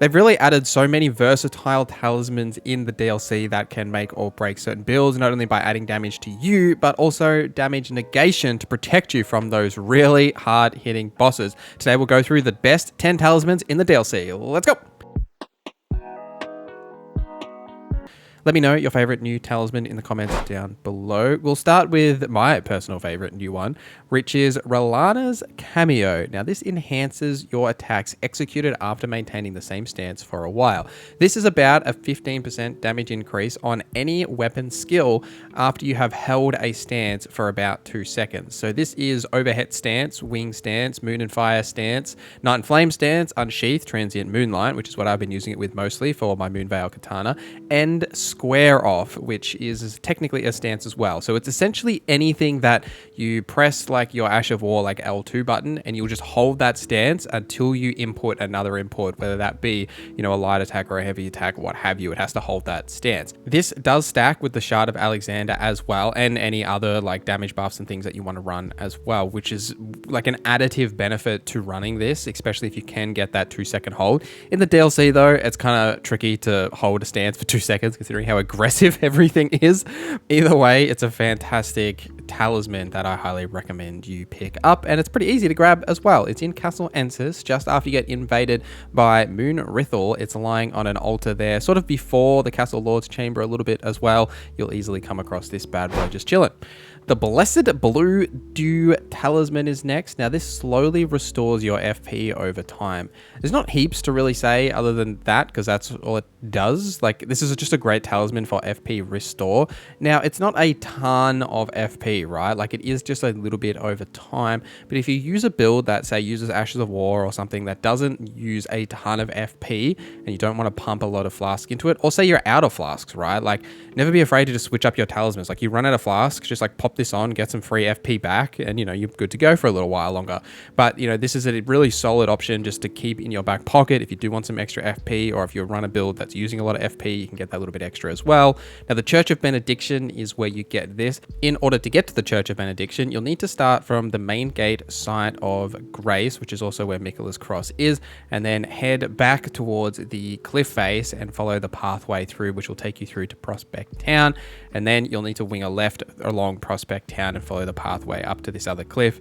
They've really added so many versatile talismans in the DLC that can make or break certain builds, not only by adding damage to you, but also damage negation to protect you from those really hard-hitting bosses. Today we'll go through the best 10 talismans in the DLC. Let's go! Let me know your favorite new talisman in the comments down below. We'll start with my personal favorite new one, which is Rellana's Cameo. Now, this enhances your attacks executed after maintaining the same stance for a while. This is about a 15% damage increase on any weapon skill after you have held a stance for about 2 seconds. So this is overhead stance, wing stance, moon and fire stance, night and flame stance, unsheath, transient moonlight, which is what I've been using it with mostly for my Moonveil katana, and square off, which is technically a stance as well. So it's essentially anything that you press like your Ash of War, like L2 button, and you'll just hold that stance until you input another input, whether that be, you know, a light attack or a heavy attack, what have you. It has to hold that stance. This does stack with the Shard of Alexander as well, and any other like damage buffs and things that you want to run as well, which is like an additive benefit to running this, especially if you can get that 2-second hold. In the DLC though, it's kind of tricky to hold a stance for 2 seconds considering how aggressive everything is. Either way, it's a fantastic talisman that I highly recommend you pick up, and it's pretty easy to grab as well. It's in Castle Ensis just after you get invaded by Moon Rithel. It's lying on an altar there, sort of before the Castle Lord's Chamber a little bit as well. You'll easily come across this bad boy just chilling. The Blessed Blue Dew Talisman is next. Now, this slowly restores your FP over time. There's not heaps to really say other than that, because that's all it does. Like, this is just a great talisman for FP restore. Now, it's not a ton of FP, right? Like, it is just a little bit over time. But if you use a build that, say, uses Ashes of War or something that doesn't use a ton of FP, and you don't want to pump a lot of flask into it, or say you're out of flasks, right? Like, never be afraid to just switch up your talismans. Like, you run out of flasks, just like pop this on, get some free FP back, and you know, you're good to go for a little while longer. But you know, this is a really solid option just to keep in your back pocket if you do want some extra FP, or if you run a build that's using a lot of FP, you can get that little bit extra as well. Now, the Church of Benediction is where you get this. In order to get to the Church of Benediction, you'll need to start from the main gate site of Grace, which is also where Michaela's Cross is, and then head back towards the cliff face and follow the pathway through, which will take you through to Prospect Town, and then you'll need to wing a left along Prospect Town and follow the pathway up to this other cliff.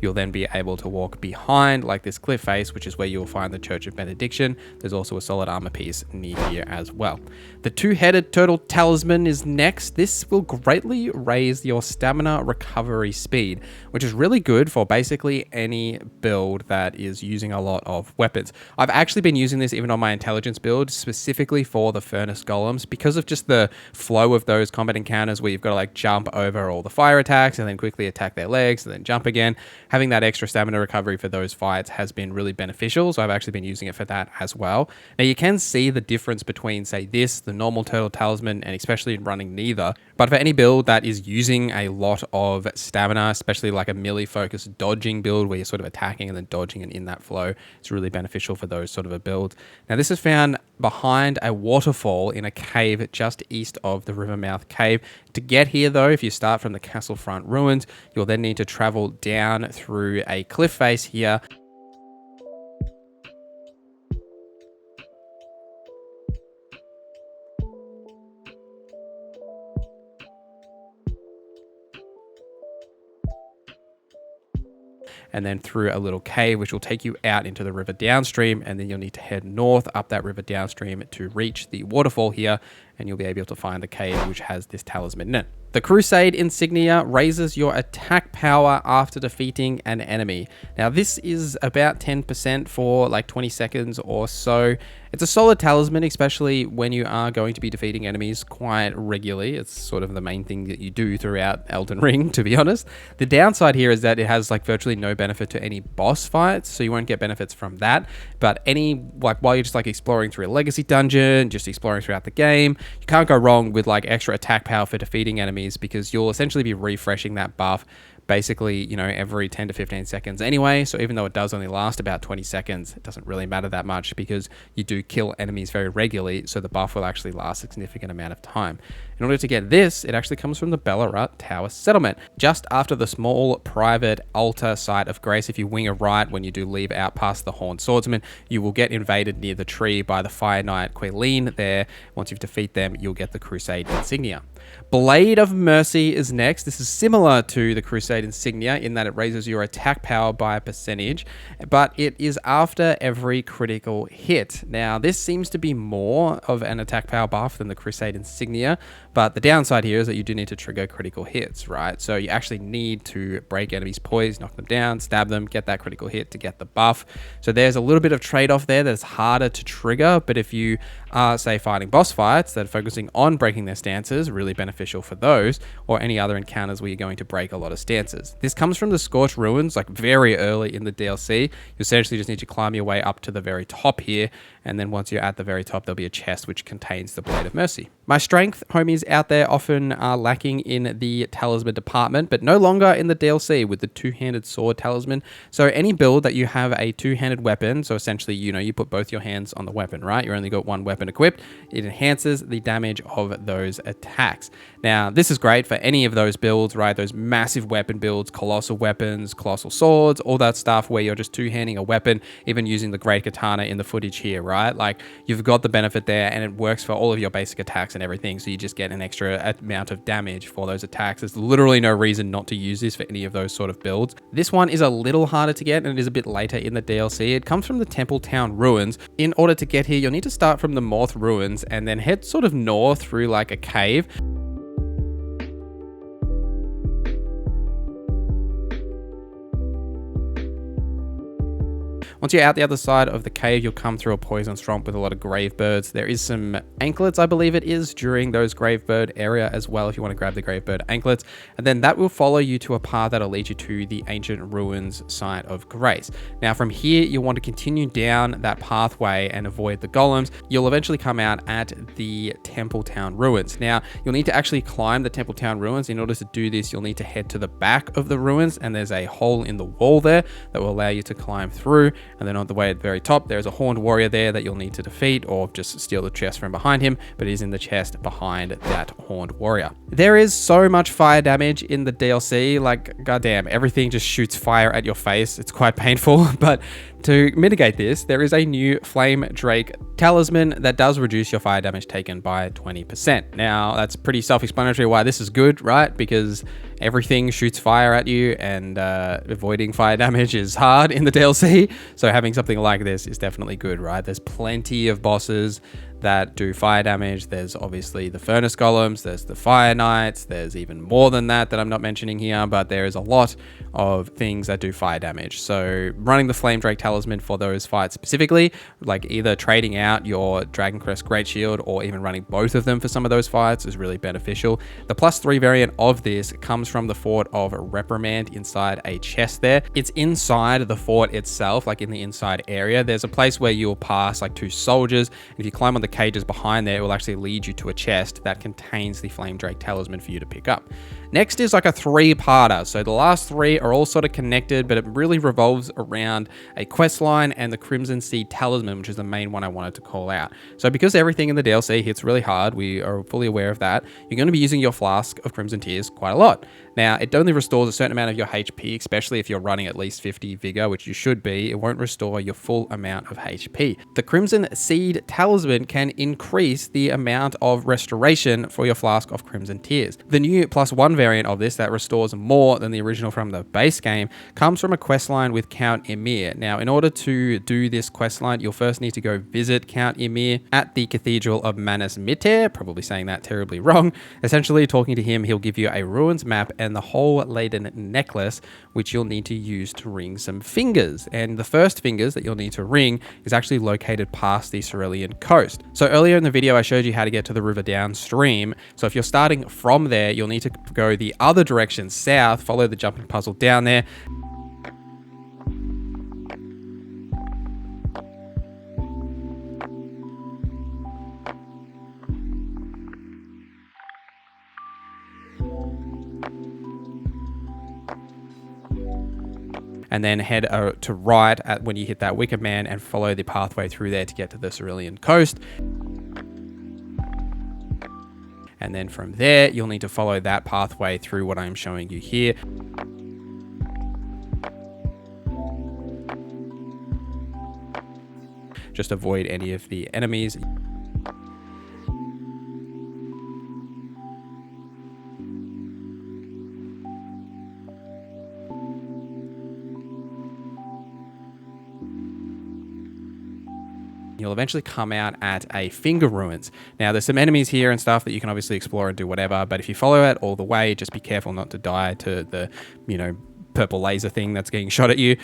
You'll then be able to walk behind like this cliff face, which is where you'll find the Church of Benediction. There's also a solid armor piece near here as well. The two-headed turtle talisman is next. This will greatly raise your stamina recovery speed, which is really good for basically any build that is using a lot of weapons. I've actually been using this even on my intelligence build, specifically for the furnace golems, because of just the flow of those combat encounters where you've got to like jump over all the fire attacks and then quickly attack their legs and then jump again. Having that extra stamina recovery for those fights has been really beneficial, so I've actually been using it for that as well. Now, you can see the difference between, say, this, the normal turtle talisman, and especially in running neither. But for any build that is using a lot of stamina, especially like a melee-focused dodging build where you're sort of attacking and then dodging and in that flow, it's really beneficial for those sort of a build. Now, this is found behind a waterfall in a cave just east of the Rivermouth Cave. To get here, though, if you start from the castle front ruins, you'll then need to travel down through a cliff face here. And then through a little cave, which will take you out into the river downstream. And then you'll need to head north up that river downstream to reach the waterfall here. And you'll be able to find the cave which has this talisman in it. The Crusade Insignia raises your attack power after defeating an enemy. Now, this is about 10% for like 20 seconds or so. It's a solid talisman, especially when you are going to be defeating enemies quite regularly. It's sort of the main thing that you do throughout Elden Ring, to be honest. The downside here is that it has like virtually no benefit to any boss fights, so you won't get benefits from that. But while you're just like exploring through a legacy dungeon, just exploring throughout the game, you can't go wrong with like extra attack power for defeating enemies, because you'll essentially be refreshing that buff basically, every 10 to 15 seconds anyway. So even though it does only last about 20 seconds, it doesn't really matter that much because you do kill enemies very regularly. So the buff will actually last a significant amount of time. In order to get this, it actually comes from the Bellerut Tower settlement. Just after the small private altar site of grace, if you wing a right when you do leave out past the Horned Swordsman, you will get invaded near the tree by the Fire Knight Quaileen there. Once you defeat them, you'll get the Crusade Insignia. Blade of Mercy is next. This is similar to the Crusade Insignia in that it raises your attack power by a percentage, but it is after every critical hit. Now, this seems to be more of an attack power buff than the Crusade Insignia, but the downside here is that you do need to trigger critical hits, right? So you actually need to break enemies' poise, knock them down, stab them, get that critical hit to get the buff. So there's a little bit of trade-off there that's harder to trigger, but if you are, say, fighting boss fights that are focusing on breaking their stances, really beneficial for those, or any other encounters where you're going to break a lot of stances. This comes from the Scorched Ruins, like very early in the DLC. You essentially just need to climb your way up to the very top here, and then once you're at the very top, there'll be a chest which contains the Blade of Mercy. My strength homies out there often are lacking in the talisman department, but no longer in the DLC with the two-handed sword talisman. So any build that you have a two-handed weapon, so essentially, you put both your hands on the weapon, right? You only got one weapon equipped. It enhances the damage of those attacks. Now, this is great for any of those builds, right? Those massive weapon builds, colossal weapons, colossal swords, all that stuff where you're just two-handing a weapon, even using the Great Katana in the footage here, right? Like, you've got the benefit there, and it works for all of your basic attacks and everything, so you just get an extra amount of damage for those attacks. There's literally no reason not to use this for any of those sort of builds. This one is a little harder to get, and it is a bit later in the DLC. It comes from the Templetown Ruins. In order to get here, you'll need to start from the Morth Ruins and then head sort of north through like a cave. Once you're out the other side of the cave, you'll come through a poison swamp with a lot of grave birds. There is some anklets, I believe it is, during those grave bird area as well, if you want to grab the grave bird anklets. And then that will follow you to a path that'll lead you to the ancient ruins site of grace. Now from here, you'll want to continue down that pathway and avoid the golems. You'll eventually come out at the Templetown Ruins. Now, you'll need to actually climb the Templetown Ruins. In order to do this, you'll need to head to the back of the ruins, and there's a hole in the wall there that will allow you to climb through. And then on the way at the very top, there's a horned warrior there that you'll need to defeat or just steal the chest from behind him, but he's in the chest behind that horned warrior. There is so much fire damage in the DLC, like goddamn, everything just shoots fire at your face. It's quite painful, but to mitigate this, there is a new Flamedrake Talisman that does reduce your fire damage taken by 20%. Now, that's pretty self-explanatory why this is good, right? Because everything shoots fire at you, and avoiding fire damage is hard in the DLC. So having something like this is definitely good, right? There's plenty of bosses that do fire damage. There's obviously the furnace golems, there's the fire knights, there's even more than that I'm not mentioning here, but there is a lot of things that do fire damage. So running the Flamedrake Talisman for those fights specifically, like either trading out your Dragon Crest Great Shield or even running both of them for some of those fights, is really beneficial. The +3 variant of this comes from the Fort of Reprimand inside a chest there. It's inside the fort itself, like in the inside area. There's a place where you'll pass like 2 soldiers, and if you climb on the cages behind there, it will actually lead you to a chest that contains the Flamedrake Talisman for you to pick up. Next is like a 3-parter. So the last 3 are all sort of connected, but it really revolves around a quest line and the Crimson Seed Talisman, which is the main one I wanted to call out. So because everything in the DLC hits really hard, we are fully aware of that, you're going to be using your Flask of Crimson Tears quite a lot. Now, it only restores a certain amount of your HP, especially if you're running at least 50 Vigor, which you should be. It won't restore your full amount of HP. The Crimson Seed Talisman can increase the amount of restoration for your Flask of Crimson Tears. The new +1 variant of this that restores more than the original from the base game comes from a questline with Count Emir. Now, in order to do this questline, you'll first need to go visit Count Emir at the Cathedral of Manus Miter, probably saying that terribly wrong. Essentially, talking to him, he'll give you a ruins map and the whole laden necklace, which you'll need to use to ring some fingers. And the first fingers that you'll need to ring is actually located past the Cerulean coast. So earlier in the video, I showed you how to get to the river downstream. So if you're starting from there, you'll need to go the other direction south, follow the jumping puzzle down there. and then head to right when you hit that Wicker Man and follow the pathway through there to get to the Cerulean coast. And then from there, you'll need to follow that pathway through what I'm showing you here. Just avoid any of the enemies. You'll eventually come out at a Finger Ruins. Now, there's some enemies here and stuff that you can obviously explore and do whatever, but if you follow it all the way, just be careful not to die to the, purple laser thing that's getting shot at you.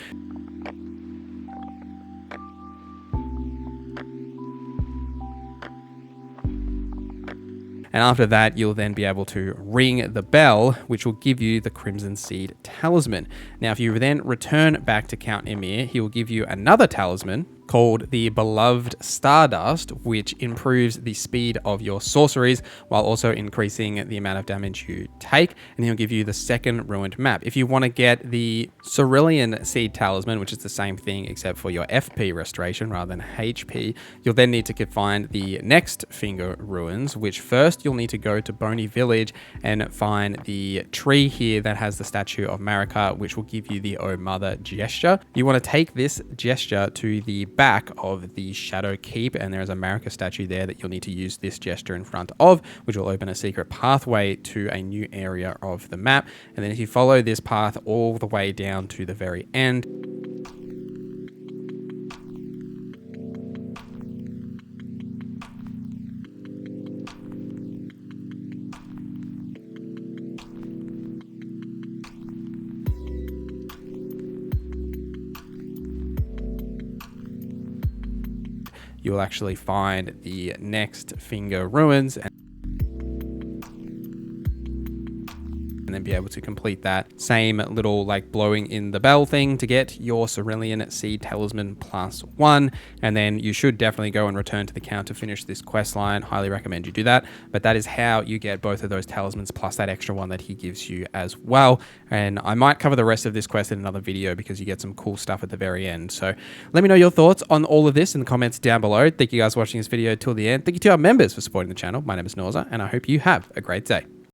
And after that, you'll then be able to ring the bell, which will give you the Crimson Seed Talisman. Now, if you then return back to Count Emir, he will give you another talisman called the Beloved Stardust, which improves the speed of your sorceries while also increasing the amount of damage you take. And he'll give you the second ruined map. If you want to get the Cerulean Seed Talisman, which is the same thing except for your FP restoration rather than HP, you'll then need to find the next Finger Ruins, which first you'll need to go to Boney Village and find the tree here that has the statue of Marika, which will give you the Oh Mother gesture. You want to take this gesture to the back of the Shadow Keep, and there is a Marika statue there that you'll need to use this gesture in front of, which will open a secret pathway to a new area of the map. And then if you follow this path all the way down to the very end, you'll actually find the next Finger Ruins and then be able to complete that same little blowing in the bell thing to get your Cerulean Seed Talisman +1. And then you should definitely go and return to the count to finish this quest line. Highly recommend you do that. But that is how you get both of those talismans plus that extra one that he gives you as well. And I might cover the rest of this quest in another video because you get some cool stuff at the very end. So let me know your thoughts on all of this in the comments down below. Thank you guys for watching this video till the end. Thank you to our members for supporting the channel. My name is Norza, and I hope you have a great day.